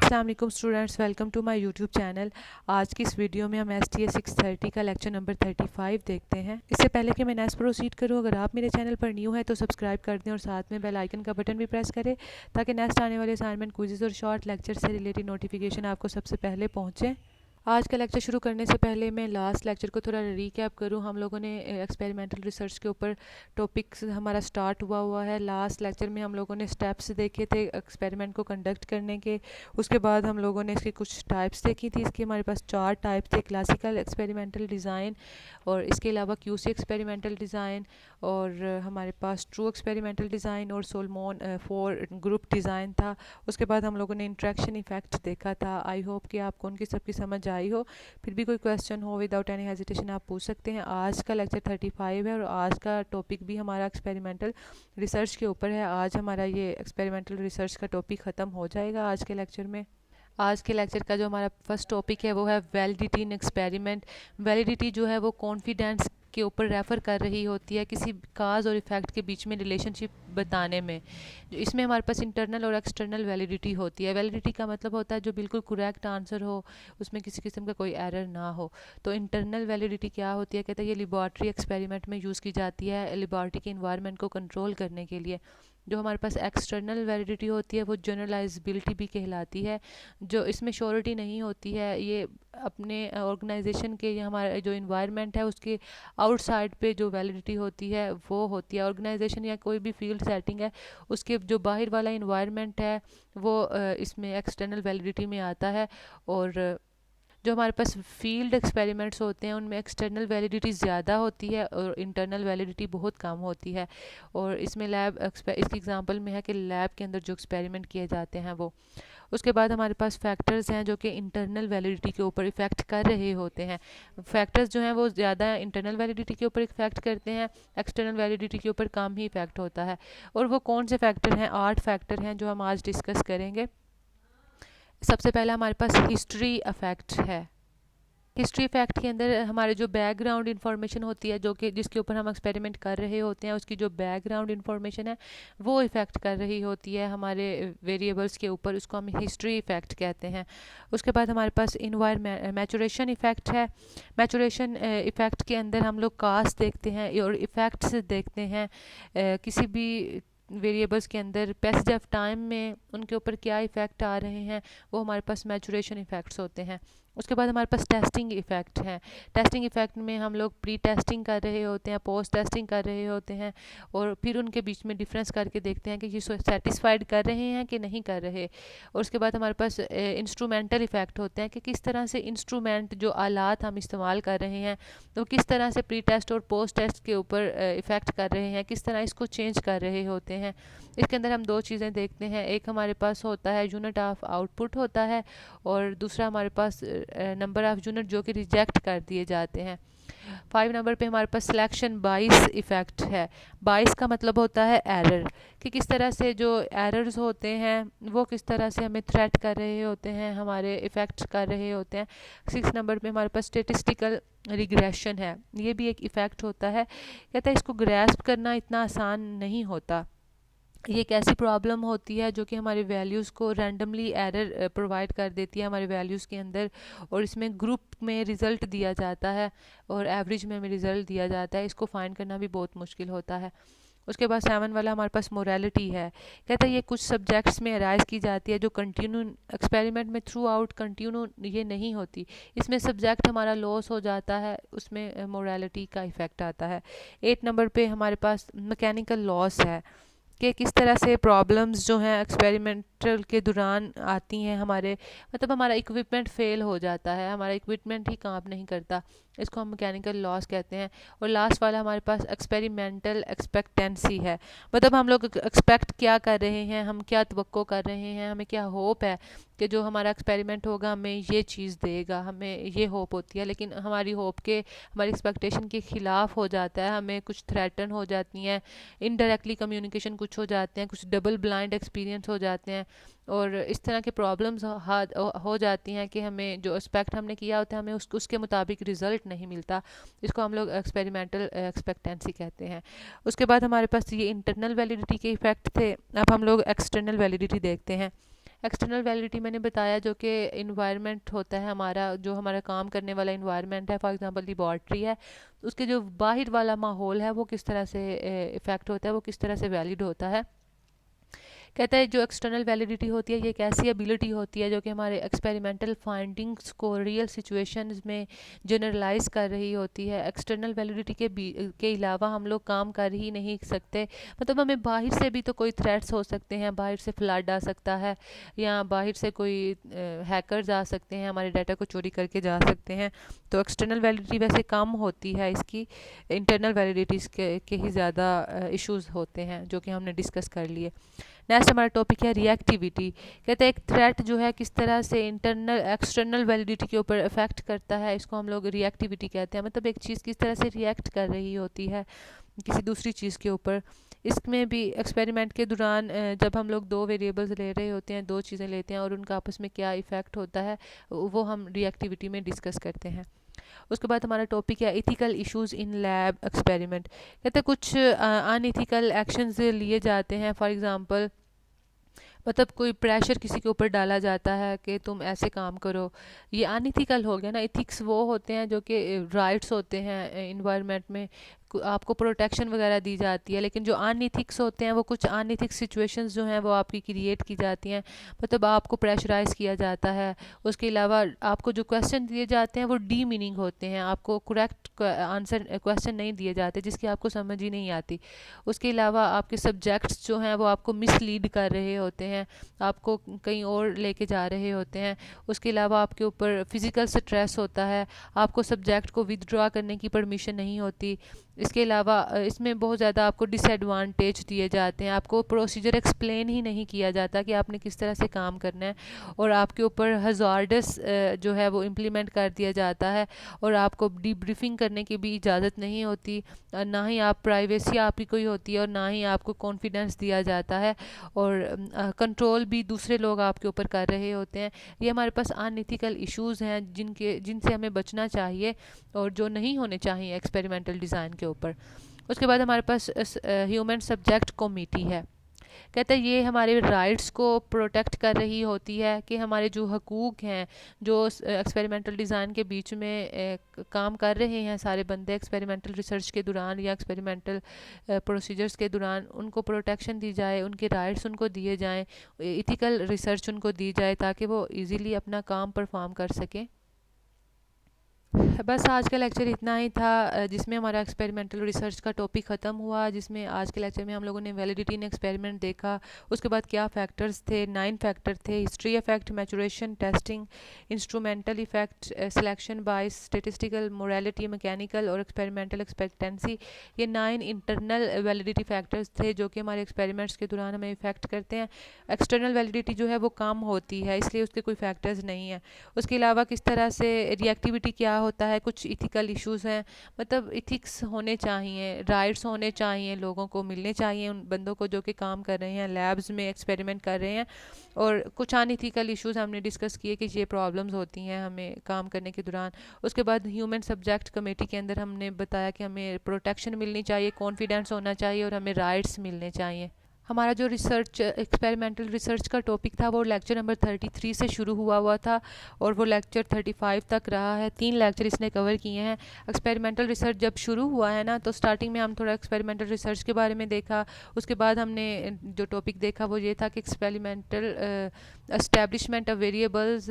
अस्सलाम वालेकुम students, welcome to my YouTube channel. आज की इस वीडियो में हम STA 630 का लेक्चर नंबर 35 देखते हैं। इससे पहले कि मैं नेक्स्ट प्रोसीड करूं, अगर आप मेरे चैनल पर न्यू है तो सब्सक्राइब कर दें और साथ में बेल आइकन का बटन भी प्रेस करें ताकि नेक्स्ट आने वाले असाइनमेंट, क्विज़ेस और शॉर्ट लेक्चर से रिलेटेड नोटिफिकेशन आपको सबसे पहले पहुँचे। आज का लेक्चर शुरू करने से पहले मैं लास्ट लेक्चर को थोड़ा रीकैप करूं। हम लोगों ने एक्सपेरिमेंटल रिसर्च के ऊपर टॉपिक्स हमारा स्टार्ट हुआ है। लास्ट लेक्चर में हम लोगों ने स्टेप्स देखे थे एक्सपेरिमेंट को कंडक्ट करने के। उसके बाद हम लोगों ने इसकी कुछ टाइप्स देखी थी। इसके हमारे पास 4 टाइप्स थे: क्लासिकल एक्सपेरिमेंटल डिज़ाइन, और इसके अलावा QC एक्सपेरिमेंटल डिज़ाइन, और हमारे पास ट्रू एक्सपेरिमेंटल डिज़ाइन और सोलमोन 4 ग्रुप डिज़ाइन था। उसके बाद हम लोगों ने इंट्रैक्शन इफ़ेक्ट देखा था। आई होप कि आपको उनकी सबकी समझ आई हो। फिर भी कोई क्वेश्चन हो विदाउट एनी हेजिटेशन आप पूछ सकते हैं। आज का लेक्चर 35 है और आज का टॉपिक भी हमारा एक्सपेरिमेंटल रिसर्च के ऊपर है। आज हमारा ये एक्सपेरिमेंटल रिसर्च का टॉपिक ख़त्म हो जाएगा आज के लेक्चर में। आज के लेक्चर का जो हमारा फर्स्ट टॉपिक है वो है वैलिडिटी इन एक्सपेरिमेंट। वैलिडिटी जो है वो कॉन्फिडेंस के ऊपर रेफ़र कर रही होती है किसी काज और इफ़ेक्ट के बीच में रिलेशनशिप बताने में। इसमें हमारे पास इंटरनल और एक्सटर्नल वैलिडिटी होती है। वैलिडिटी का मतलब होता है जो बिल्कुल करेक्ट आंसर हो, उसमें किसी किस्म का कोई एरर ना हो। तो इंटरनल वैलिडिटी क्या होती है? कहते हैं ये लेबॉर्ट्री एक्सपेरिमेंट में यूज़ की जाती है लेबॉर्ट्री के इन्वायरमेंट को कंट्रोल करने के लिए। जो हमारे पास एक्सटर्नल वैलिडिटी होती है वो जनरलाइजेबिलिटी भी कहलाती है। जो इसमें श्योरिटी नहीं होती है, ये अपने ऑर्गेनाइजेशन के या हमारा जो इन्वायरमेंट है उसके आउटसाइड पे जो वैलिडिटी होती है वो होती है। ऑर्गेनाइजेशन या कोई भी फील्ड सेटिंग है उसके जो बाहर वाला इन्वायरमेंट है वो इसमें एक्सटर्नल वैलिडिटी में आता है। और जो हमारे पास फील्ड एक्सपेरिमेंट्स होते हैं उनमें एक्सटर्नल वैलिडिटी ज़्यादा होती है और इंटरनल वैलिडिटी बहुत कम होती है। और इसमें इसकी एग्जांपल में है कि लैब के अंदर जो एक्सपेरिमेंट किए जाते हैं वो। उसके बाद हमारे पास फैक्टर्स हैं जो कि इंटरनल वैलिडिटी के ऊपर इफ़ेक्ट कर रहे होते हैं। फैक्टर्स जो हैं वो ज़्यादा इंटरनल वैलिडिटी के ऊपर इफ़ेक्ट करते हैं, एक्सटर्नल वैलिडिटी के ऊपर कम ही इफ़ेक्ट होता है। और वो कौन से फैक्टर हैं? 8 फैक्टर हैं जो हम आज डिस्कस करेंगे। सबसे पहला हमारे पास हिस्ट्री इफेक्ट है। हिस्ट्री फैक्ट के अंदर हमारे जो बैकग्राउंड इन्फॉर्मेशन होती है जो कि जिसके ऊपर हम एक्सपेरिमेंट कर रहे होते हैं उसकी जो बैकग्राउंड इन्फॉर्मेशन है वो इफ़ेक्ट कर रही होती है हमारे वेरिएबल्स के ऊपर, उसको हम हिस्ट्री इफ़ेक्ट कहते हैं। उसके बाद हमारे पास मैचुरेशन इफ़ेक्ट है। मैचुरेशन इफ़ेक्ट के अंदर हम लोग कास्ट देखते हैं और इफ़ेक्ट्स देखते हैं किसी भी वेरिएबल्स के अंदर पैसेज ऑफ टाइम में उनके ऊपर क्या इफ़ेक्ट आ रहे हैं, वो हमारे पास मैचुरेशन इफ़ेक्ट्स होते हैं। उसके बाद हमारे पास टेस्टिंग इफ़ेक्ट हैं। टेस्टिंग इफ़ेक्ट में हम लोग प्री टेस्टिंग कर रहे होते हैं, पोस्ट टेस्टिंग कर रहे होते हैं और फिर उनके बीच में डिफरेंस करके देखते हैं कि ये सेटिस्फाइड कर रहे हैं कि नहीं कर रहे। और उसके बाद हमारे पास इंस्ट्रूमेंटल इफ़ेक्ट होते हैं कि किस तरह से इंस्ट्रूमेंट जो आलात हम इस्तेमाल कर रहे हैं तो किस तरह से प्री टेस्ट और पोस्ट टेस्ट के ऊपर इफ़ेक्ट कर रहे हैं, किस तरह इसको चेंज कर रहे होते हैं। इसके अंदर हम 2 चीज़ें देखते हैं, एक हमारे पास होता है यूनिट ऑफ आउटपुट होता है और दूसरा हमारे पास नंबर ऑफ़ यूनिट जो कि रिजेक्ट कर दिए जाते हैं। 5 नंबर पे हमारे पास सिलेक्शन बाइस इफ़ेक्ट है। बाइस का मतलब होता है एरर, कि किस तरह से जो एरर्स होते हैं वो किस तरह से हमें थ्रेट कर रहे होते हैं, हमारे इफ़ेक्ट कर रहे होते हैं। 6 नंबर पे हमारे पास स्टेटिस्टिकल रिग्रेशन है। ये भी एक इफ़ेक्ट होता है। कहता है इसको ग्रैस्प करना इतना आसान नहीं होता। ये एक ऐसी प्रॉब्लम होती है जो कि हमारे वैल्यूज़ को रैंडमली एरर प्रोवाइड कर देती है हमारे वैल्यूज़ के अंदर, और इसमें ग्रुप में रिज़ल्ट दिया जाता है और एवरेज में हमें रिज़ल्ट दिया जाता है। इसको फाइंड करना भी बहुत मुश्किल होता है। उसके बाद 7 वाला हमारे पास मोरालिटी है। कहता है ये कुछ सब्जेक्ट्स में अराइज की जाती है जो कंटिन्यू एक्सपेरिमेंट में थ्रू आउट कंटिन्यू ये नहीं होती। इसमें सब्जेक्ट हमारा लॉस हो जाता है, उसमें मोरालिटी का इफ़ेक्ट आता है। 8 नंबर पे हमारे पास मैकेनिकल लॉस है कि किस तरह से प्रॉब्लम्स जो हैं एक्सपेरिमेंटल के दौरान आती हैं हमारे, मतलब हमारा इक्विपमेंट फेल हो जाता है, हमारा इक्विपमेंट ही काम नहीं करता, इसको हम मैकेनिकल लॉस कहते हैं। और लास्ट वाला हमारे पास एक्सपेरिमेंटल एक्सपेक्टेंसी है, मतलब हम लोग एक्सपेक्ट क्या कर रहे हैं, हम क्या तवक्को कर रहे हैं, हमें क्या होप है कि जो हमारा एक्सपेरिमेंट होगा हमें ये चीज़ देगा, हमें ये होप होती है। लेकिन हमारी होप के हमारी एक्सपेक्टेशन के ख़िलाफ़ हो जाता है, हमें कुछ थ्रेटन हो जाती हैं, इनडायरेक्टली कम्युनिकेशन कुछ हो जाते हैं, कुछ डबल ब्लाइंड एक्सपीरियंस हो जाते हैं और इस तरह के प्रॉब्लम्स हो जाती हैं कि हमें जो एक्सपेक्ट हमने किया होता है हमें उसके मुताबिक रिज़ल्ट नहीं मिलता। इसको हम लोग एक्सपेरिमेंटल एक्सपेक्टेंसी कहते हैं। उसके बाद हमारे पास ये इंटरनल वैलिडिटी के इफ़ेक्ट थे। अब हम लोग एक्सटर्नल वैलिडिटी देखते हैं। एक्सटर्नल वैलिडिटी मैंने बताया जो कि इन्वायरमेंट होता है हमारा, जो हमारा काम करने वाला इन्वायरमेंट है, फॉर एग्जांपल लेबॉर्ट्री है, उसके जो बाहर वाला माहौल है वो किस तरह से इफ़ेक्ट होता है, वो किस तरह से वैलिड होता है। कहता है जो एक्सटर्नल वैलिडिटी होती है ये एक ऐसी एबिलिटी होती है जो कि हमारे एक्सपेरिमेंटल फाइंडिंग्स को रियल सिचुएशंस में जनरलाइज कर रही होती है। एक्सटर्नल वैलिडिटी के अलावा हम लोग काम कर ही नहीं सकते। मतलब हमें बाहर से भी तो कोई थ्रेट्स हो सकते हैं, बाहर से फ्लड आ सकता है या बाहर से कोई हैकर्स आ सकते हैं, हमारे डाटा को चोरी करके जा सकते हैं। तो एक्सटर्नल वैलिडिटी वैसे कम होती है इसकी, इंटरनल वैलिडिटीज़ के ही ज़्यादा इश्यूज़ होते हैं जो कि हमने डिस्कस कर लिए। नेक्स्ट हमारा टॉपिक है रिएक्टिविटी। कहते हैं एक थ्रेट जो है किस तरह से इंटरनल एक्सटर्नल वैलिडिटी के ऊपर इफेक्ट करता है, इसको हम लोग रिएक्टिविटी कहते हैं। मतलब एक चीज़ किस तरह से रिएक्ट कर रही होती है किसी दूसरी चीज़ के ऊपर। इसमें भी एक्सपेरिमेंट के दौरान जब हम लोग दो वेरिएबल्स ले रहे होते हैं, दो चीज़ें लेते हैं और उनका आपस में क्या इफ़ेक्ट होता है वो हम रिएक्टिविटी में डिस्कस करते हैं। उसके बाद हमारा टॉपिक है ethical issues in lab experiment. कहते हैं कुछ अनइथिकल एक्शंस लिए जाते हैं, फॉर एग्जांपल मतलब कोई प्रेशर किसी के ऊपर डाला जाता है कि तुम ऐसे काम करो, ये अनइथिकल हो गया ना। इथिक्स वो होते हैं जो कि राइट्स होते हैं इन्वायरमेंट में, आपको प्रोटेक्शन वगैरह दी जाती है। लेकिन जो अनइथिक्स होते हैं वो कुछ अनइथिक्स सिचुएशंस जो हैं वो आपकी क्रिएट की जाती हैं, मतलब आपको प्रेशराइज किया जाता है। उसके अलावा आपको जो क्वेश्चन दिए जाते हैं वो डी मीनिंग होते हैं, आपको करेक्ट आंसर क्वेश्चन नहीं दिए जाते जिसकी आपको समझ ही नहीं आती। उसके अलावा आपके सब्जेक्ट्स जो हैं वो आपको मिसलीड कर रहे होते हैं, आपको कहीं और लेके जा रहे होते हैं। उसके अलावा आपके ऊपर फिज़िकल स्ट्रेस होता है, आपको सब्जेक्ट को विदड्रॉ करने की परमिशन नहीं होती। इसके अलावा इसमें बहुत ज़्यादा आपको डिसएडवांटेज दिए जाते हैं, आपको प्रोसीजर एक्सप्लेन ही नहीं किया जाता कि आपने किस तरह से काम करना है, और आपके ऊपर हज़ार्डस जो है वो इम्प्लीमेंट कर दिया जाता है, और आपको डीब्रीफिंग करने की भी इजाज़त नहीं होती, ना ही आप प्राइवेसी आपकी कोई होती है और ना ही आपको कॉन्फिडेंस दिया जाता है, और कंट्रोल भी दूसरे लोग आपके ऊपर कर रहे होते हैं। ये हमारे पास अनइथिकल इश्यूज़ हैं जिनसे हमें बचना चाहिए और जो नहीं होने चाहिए एक्सपेरिमेंटल डिज़ाइन के ऊपर। उसके बाद हमारे पास ह्यूमन सब्जेक्ट कमेटी है। कहते हैं ये हमारे राइट्स को प्रोटेक्ट कर रही होती है कि हमारे जो हकूक़ हैं, जो एक्सपेरिमेंटल डिज़ाइन के बीच में काम कर रहे हैं सारे बंदे एक्सपेरिमेंटल रिसर्च के दौरान या एक्सपेरिमेंटल प्रोसीजर्स के दौरान, उनको प्रोटेक्शन दी जाए, उनके राइट्स उनको दिए जाएँ, इथिकल रिसर्च उनको दी जाए ताकि वो ईज़िली अपना काम परफॉर्म कर सकें। बस आज का लेक्चर इतना ही था जिसमें हमारा एक्सपेरिमेंटल रिसर्च का टॉपिक ख़त्म हुआ, जिसमें आज के लेक्चर में हम लोगों ने वैलिडिटी इन एक्सपेरिमेंट देखा। उसके बाद क्या फैक्टर्स थे, 9 फैक्टर थे: history effect, maturation, testing, instrumental effect, selection bias, statistical, morality, mechanical और एक्सपेरिमेंटल एक्सपेक्टेंसी। ये 9 इंटरनल वैलिडिटी फैक्टर्स थे जो कि हमारे एक्सपेरिमेंट्स के दौरान हमें इफेक्ट करते हैं। एक्सटर्नल वैलिडिटी जो है वो कम होती है, इसलिए उसके कोई फैक्टर्स नहीं है। उसके अलावा किस तरह से रिएक्टिविटी क्या होता है, कुछ इथिकल इश्यूज़ हैं, मतलब इथिक्स होने चाहिए, राइट्स होने चाहिए, लोगों को मिलने चाहिए उन बंदों को जो कि काम कर रहे हैं लैब्स में एक्सपेरिमेंट कर रहे हैं। और कुछ अनइथिकल इश्यूज़ हमने डिस्कस किए कि ये प्रॉब्लम्स होती हैं हमें काम करने के दौरान। उसके बाद ह्यूमन सब्जेक्ट कमेटी के अंदर हमने बताया कि हमें प्रोटेक्शन मिलनी चाहिए, कॉन्फिडेंस होना चाहिए और हमें राइट्स मिलने चाहिए। हमारा जो रिसर्च एक्सपेरिमेंटल रिसर्च का टॉपिक था वो लेक्चर नंबर 33 से शुरू हुआ था और वो लेक्चर 35 तक रहा है। 3 लेक्चर इसने कवर किए हैं। एक्सपेरिमेंटल रिसर्च जब शुरू हुआ है ना, तो स्टार्टिंग में हम थोड़ा एक्सपेरिमेंटल रिसर्च के बारे में देखा। उसके बाद हमने जो टॉपिक देखा वो ये था कि experimental establishment of variables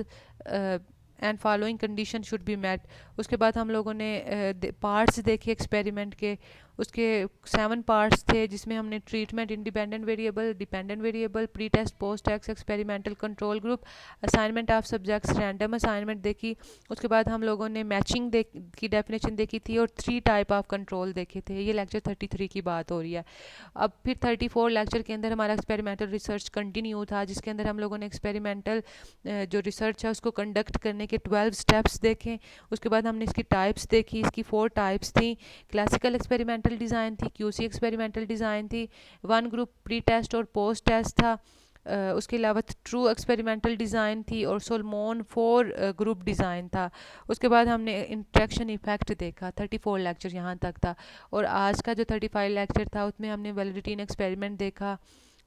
and following condition should be met. उसके बाद हम लोगों ने पार्ट्स देखे एक्सपेरिमेंट के, उसके 7 पार्ट्स थे जिसमें हमने treatment, independent variable, dependent variable, pre test, post test, experimental control group, assignment of subjects, random assignment देखी। उसके बाद हम लोगों ने मैचिंग की डेफिनेशन देखी थी और 3 टाइप ऑफ कंट्रोल देखे थे। ये लेक्चर 33 की बात हो रही है। अब फिर 34 लेक्चर के अंदर हमारा एक्सपेरिमेंटल रिसर्च कंटिन्यू था, जिसके अंदर हम लोगों ने एक्सपेरिमेंटल जो रिसर्च है उसको कंडक्ट करने के 12 स्टेप्स देखे। उसके बाद हमने इसकी टाइप्स देखी, इसकी 4 टाइप्स थी। क्लासिकल एक्सपेरिमेंटल डिज़ाइन थी, क्यूसी एक्सपेरिमेंटल डिज़ाइन थी, 1 ग्रुप प्री टेस्ट और पोस्ट टेस्ट था। उसके अलावा ट्रू एक्सपेरिमेंटल डिज़ाइन थी और सोलमोन 4 ग्रुप डिज़ाइन था। उसके बाद हमने इंट्रैक्शन इफेक्ट देखा। 34 लेक्चर यहाँ तक था। और आज का जो 35 लेक्चर था उसमें हमने वैलिडिटी इन एक्सपेरिमेंट देखा।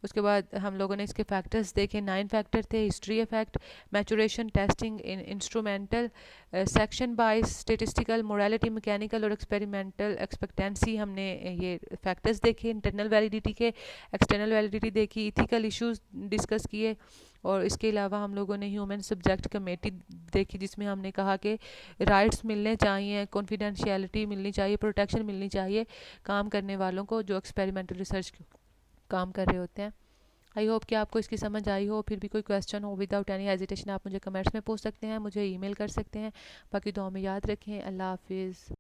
उसके बाद हम लोगों ने इसके फैक्टर्स देखे, 9 फैक्टर थे। History effect, maturation, testing, instrumental, section बाइस, स्टेटिस्टिकल, मोरालिटी, मैकेनिकल और एक्सपेरिमेंटल एक्सपेक्टेंसी। हमने ये फैक्टर्स देखे। इंटरनल वैलिडिटी के, एक्सटर्नल वैलिडिटी देखी, इथिकल इश्यूज डिस्कस किए। और इसके अलावा हम लोगों ने ह्यूमन सब्जेक्ट कमेटी देखी, जिसमें हमने कहा कि राइट्स मिलने चाहिए, कॉन्फिडेंशियलिटी मिलनी चाहिए, प्रोटेक्शन मिलनी चाहिए काम करने वालों को जो एक्सपेरिमेंटल रिसर्च काम कर रहे होते हैं। आई होप कि आपको इसकी समझ आई हो। फिर भी कोई क्वेश्चन हो, विदाउट एनी हेजिटेशन आप मुझे कमेंट्स में पूछ सकते हैं, मुझे ईमेल कर सकते हैं। बाकी दुआ में याद रखें। अल्लाह हाफिज़।